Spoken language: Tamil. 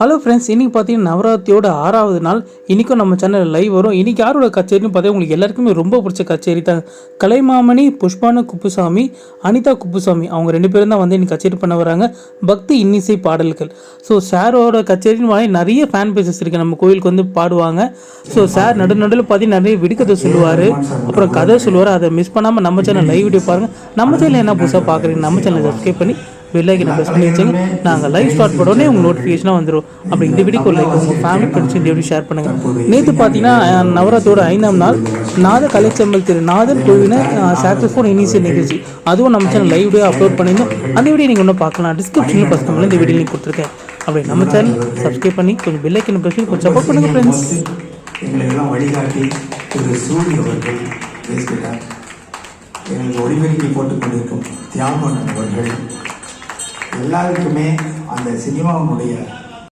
ஹலோ ஃப்ரெண்ட்ஸ், இன்றைக்கி பார்த்தீங்கன்னா நவராத்திரியோட 6வது நாள். இன்றைக்கும் நம்ம சேனலில் லைவ் வரும். இன்றைக்கி யாரோட கச்சேரின்னு பார்த்தீங்கன்னா உங்களுக்கு எல்லாருக்குமே ரொம்ப பிடிச்ச கச்சேரி தான். கலைமாமணி புஷ்பானு குப்புசாமி, அனிதா குப்புசாமி அவங்க 2 பேரும் தான் வந்து இன்றைக்கி கச்சேரி பண்ண வராங்க. பக்தி இன்னிசை பாடல்கள். ஸோ சாரோட கச்சேரின்னு வாங்கி நிறைய ஃபேன் பேசஸ் இருக்குது. நம்ம கோயிலுக்கு வந்து பாடுவாங்க. ஸோ சார் நடுவில் பார்த்தீங்கன்னா நிறைய விடுக்கதை சொல்லுவார், அப்புறம் கதை சொல்லுவார். அதை மிஸ் பண்ணாமல் நம்ம சேனல் லைவ் வீடியோ பாருங்கள். நம்ம சேனல் என்ன புதுசாக பார்க்குறீங்க, நம்ம சேனலை சப்ஸ்கிரைப் பண்ணி பெல்லைக்கனை ப்ரெஸ் பண்ணி வச்சுங்க. நாங்கள் லைவ் ஸ்டார்ட் பண்ணோடனே உங்கள் நோட்டிஃபிகேஷனாக வந்துடும். அப்படி இந்த வீடியோக்கு லைக் உங்கள் ஃபேமிலி ஃப்ரெண்ட்ஸ் இந்த வீடியோ ஷேர் பண்ணுங்கள். நேற்று பார்த்தீங்கன்னா நவராத்திரியோட 5ஆம் நாள் நாத கலைச்செம்மல் திரு நாதன் குழுவினர் சாக்ஸோஃபோன் இனிஷியல் நிகழ்ச்சி, அதுவும் நம்ம சேனல் லைவ் வீடியோ அப்லோட் பண்ணியிருந்தோம். அந்த வீடியோ நீங்கள் ஒன்றும் பார்க்கலாம். டிஸ்கிரிப்ஷனில் ஃபஸ்ட் இந்த வீடியோ லிங்க் கொடுத்துருக்கேன். அப்படி நம்ம சேனல் சப்ஸ்கிரைப் பண்ணி கொஞ்சம் பெல்லைக்கனை ப்ரெஸ் பண்ணி கொஞ்சம் சப்போர்ட் பண்ணுங்கள் ஃப்ரெண்ட்ஸ். எங்களுக்கெல்லாம் வழிகாட்டி திரு சூரிய அவர்கள் பேசுகிறார். எங்களுக்கு ஒளிபெருக்கி போட்டுக் கொண்டிருக்கும் தியாகன் அவர்கள் எல்லாருக்குமே அந்த சினிமாவினுடைய